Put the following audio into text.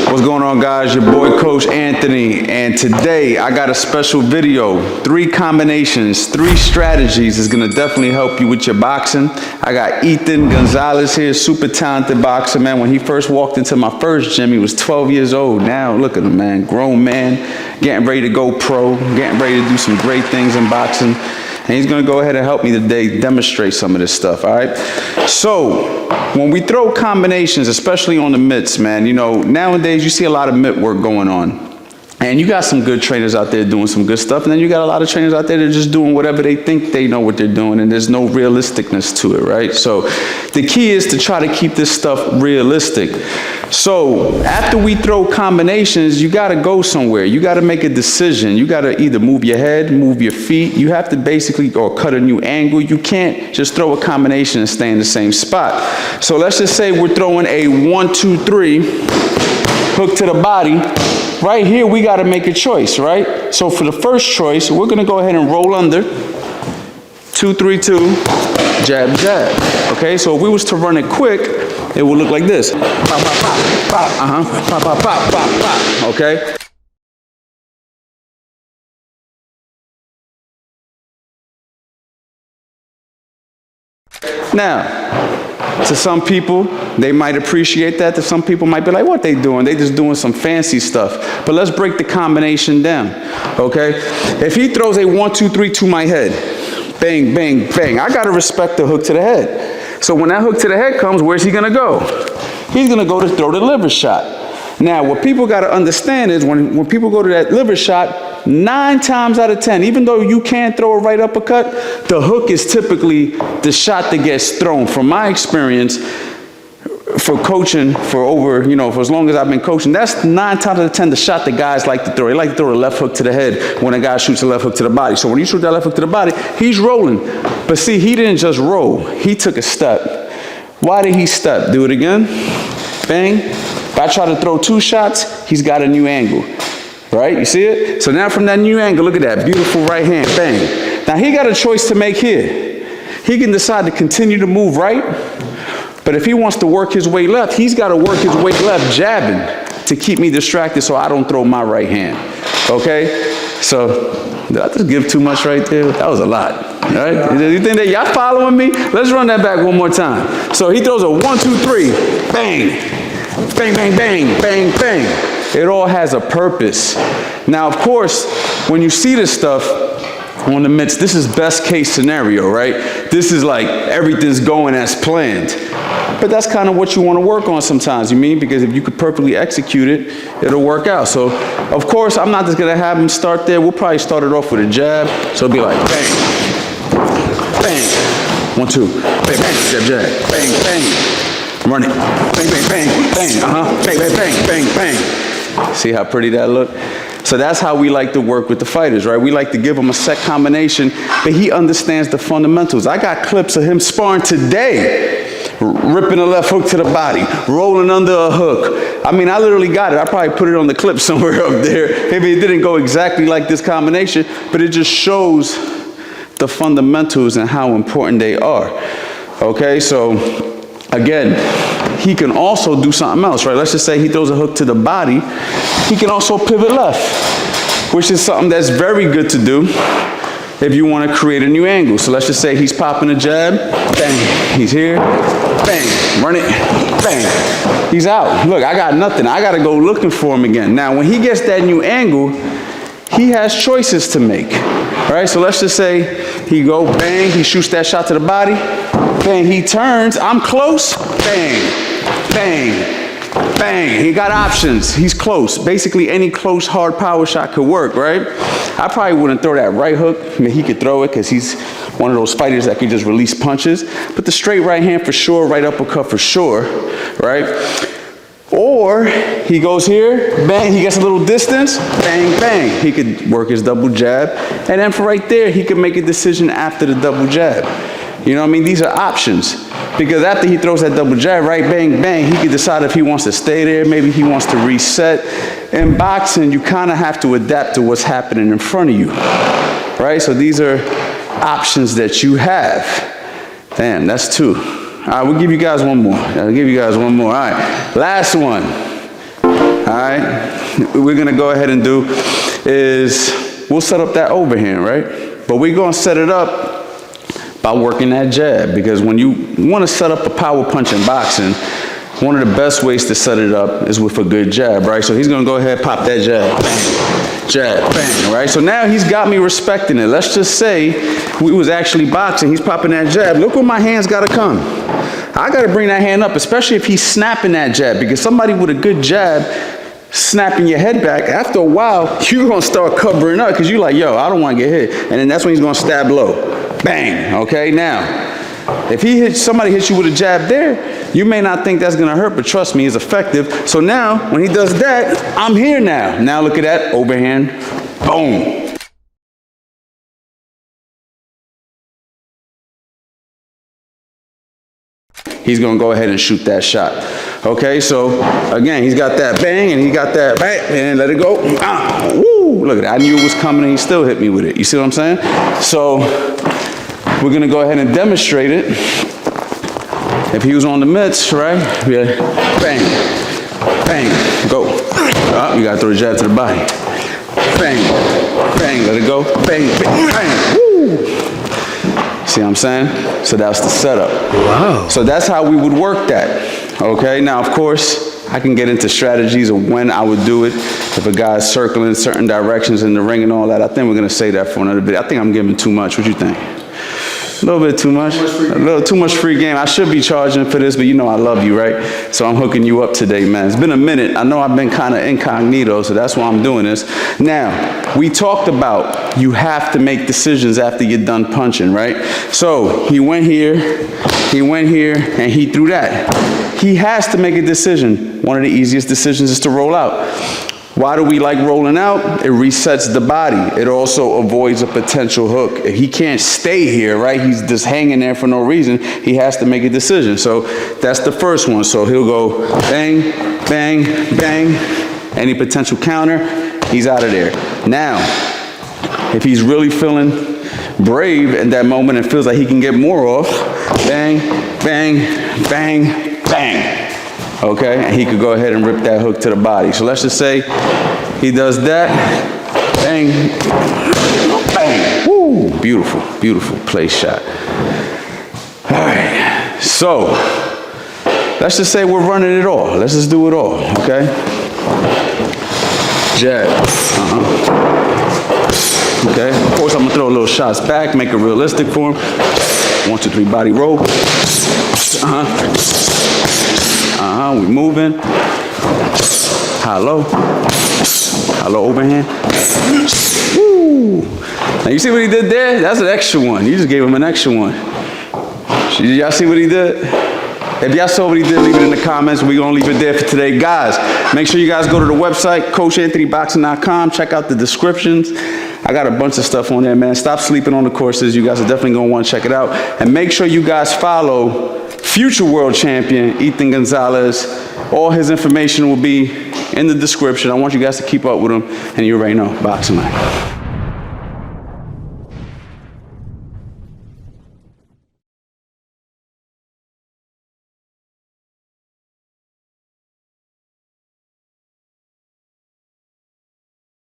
What's going on, guys? Your boy Coach Anthony, and today I got a special video. 3 combinations, 3 strategies is gonna definitely help you with your boxing. I got Ethan Gonzalez here, super talented boxer, man. When he first walked into my first gym, he was 12 years old. Now look at him, man, grown man, getting ready to go pro, getting ready to do some great things in boxing. And he's gonna go ahead and help me today demonstrate some of this stuff, all right? So, when we throw combinations, especially on the mitts, man, you know, nowadays you see a lot of mitt work going on. And you got some good trainers out there doing some good stuff, and then you got a lot of trainers out there that are just doing whatever they think they know what they're doing, and there's no realisticness to it, right? So the key is to try to keep this stuff realistic. So after we throw combinations, you gotta go somewhere. You gotta make a decision. You gotta either move your head, move your feet. You have to basically, or cut a new angle. You can't just throw a combination and stay in the same spot. So let's just say we're throwing a 1, 2, 3, hook to the body. Right here, we got to make a choice, right? So for the first choice, we're going to go ahead and roll under. 2, 3, 2, jab, jab. Okay, so if we was to run it quick, it would look like this. Pop, pop, pop, pop, pop, pop, pop, pop, pop, okay? Now, to some people, they might appreciate that. To some people might be like, what they doing? They just doing some fancy stuff. But let's break the combination down, okay? If he throws a 1, 2, 3 to my head, bang, bang, bang, I gotta respect the hook to the head. So when that hook to the head comes, where's he gonna go? He's gonna go to throw the liver shot. Now, what people gotta understand is when people go to that liver shot, 9 times out of 10, even though you can throw a right uppercut, the hook is typically the shot that gets thrown. From my experience, for coaching for over, you know, for as long as I've been coaching, that's 9 times out of 10 the shot that guys like to throw. They like to throw a left hook to the head when a guy shoots a left hook to the body. So when you shoot that left hook to the body, he's rolling. But see, he didn't just roll. He took a step. Why did he step? Do it again. Bang. If I try to throw 2 shots, he's got a new angle. Right? You see it? So now from that new angle, look at that. Beautiful right hand. Bang. Now he got a choice to make here. He can decide to continue to move right. But if he wants to work his way left, he's got to work his way left, jabbing, to keep me distracted so I don't throw my right hand. Okay? So, did I just give too much right there? That was a lot. All right? You think that y'all following me? Let's run that back one more time. So he throws a 1, 2, 3. Bang. Bang, bang, bang, bang, bang. It all has a purpose. Now, of course, when you see this stuff on the mitts, this is best case scenario, right? This is like everything's going as planned. But that's kind of what you want to work on sometimes, you mean? Because if you could perfectly execute it, it'll work out. So, of course, I'm not just going to have him start there. We'll probably start it off with a jab. So it'll be like bang, bang, 1, 2, bang, bang, jab, jab, bang, bang. Run it. Bang, bang, bang, bang. Bang, bang, bang, bang, bang. See how pretty that looked? So that's how we like to work with the fighters, right? We like to give him a set combination, but he understands the fundamentals. I got clips of him sparring today, ripping a left hook to the body, rolling under a hook. I mean, I literally got it. I probably put it on the clip somewhere up there. Maybe it didn't go exactly like this combination, but it just shows the fundamentals and how important they are. Okay, so again, he can also do something else, right? Let's just say he throws a hook to the body. He can also pivot left, which is something that's very good to do if you want to create a new angle. So let's just say he's popping a jab, bang, he's here, bang, run it, bang, he's out. Look, I got nothing. I got to go looking for him again. Now, when he gets that new angle, he has choices to make, right? So let's just say he go bang, he shoots that shot to the body, bang, he turns, I'm close, bang, bang, bang. He got options. He's close. Basically, any close, hard power shot could work, right? I probably wouldn't throw that right hook. I mean, he could throw it because he's one of those fighters that can just release punches. But the straight right hand for sure, right uppercut for sure, right? Or he goes here, bang, he gets a little distance, bang, bang. He could work his double jab. And then for right there, he could make a decision after the double jab. You know what I mean? These are options. Because after he throws that double jab, right, bang, bang, he can decide if he wants to stay there, maybe he wants to reset. In boxing, you kind of have to adapt to what's happening in front of you, right? So these are options that you have. Damn, that's 2. All right, we'll give you guys one more. I'll give you guys one more. All right, last one. All right? What we're gonna go ahead and do is we'll set up that overhand, right? But we're gonna set it up by working that jab, because when you wanna set up a power punch in boxing, one of the best ways to set it up is with a good jab, right? So he's gonna go ahead, pop that jab, bang, jab, bang, right? So now he's got me respecting it. Let's just say we was actually boxing, he's popping that jab. Look where my hand's gotta come. I gotta bring that hand up, especially if he's snapping that jab, because somebody with a good jab, snapping your head back, after a while, you're gonna start covering up, because you're like, yo, I don't wanna get hit. And then that's when he's gonna stab low. Bang, okay? Now, if somebody hits you with a jab there, you may not think that's gonna hurt, but trust me, it's effective. So now, when he does that, I'm here now. Now look at that, overhand, boom. He's gonna go ahead and shoot that shot. Okay, so again, he's got that bang and he got that bang, and let it go. Woo, look at that, I knew it was coming and he still hit me with it. You see what I'm saying? So we're gonna go ahead and demonstrate it. If he was on the mitts, right? Yeah, bang, bang, go. Oh, you gotta throw the jab to the body. Bang, bang, let it go. Bang, bang, bang, woo. See what I'm saying? So that's the setup. Wow. So that's how we would work that. Okay, now of course, I can get into strategies of when I would do it. If a guy's circling certain directions in the ring and all that, I think we're gonna say that for another bit. I think I'm giving too much. What you think? A little bit too much. A little too much free game. I should be charging for this, but you know I love you, right? So I'm hooking you up today, man. It's been a minute. I know I've been kind of incognito, so that's why I'm doing this. Now, we talked about you have to make decisions after you're done punching, right? So he went here, and he threw that. He has to make a decision. One of the easiest decisions is to roll out. Why do we like rolling out? It resets the body. It also avoids a potential hook. If he can't stay here, right? He's just hanging there for no reason. He has to make a decision. So that's the first one. So he'll go bang, bang, bang. Any potential counter, he's out of there. Now, if he's really feeling brave at that moment and feels like he can get more off, bang, bang, bang, bang. Okay, and he could go ahead and rip that hook to the body. So let's just say he does that, bang, bang, woo, beautiful, beautiful place shot. All right, so let's just say we're running it all. Let's just do it all, okay? Jab, okay, of course I'm gonna throw little shots back, make it realistic for him. 1, 2, 3, body roll. We moving. Hello. Hello, overhand. Woo. Now you see what he did there? That's an extra one. You just gave him an extra one. Y'all see what he did? If y'all saw what he did, leave it in the comments. We're gonna leave it there for today. Guys, make sure you guys go to the website, CoachAnthonyBoxing.com. Check out the descriptions. I got a bunch of stuff on there, man. Stop sleeping on the courses. You guys are definitely gonna wanna check it out. And make sure you guys follow future world champion, Ethan Gonzalez. All his information will be in the description. I want you guys to keep up with him, and you already know, boxing night.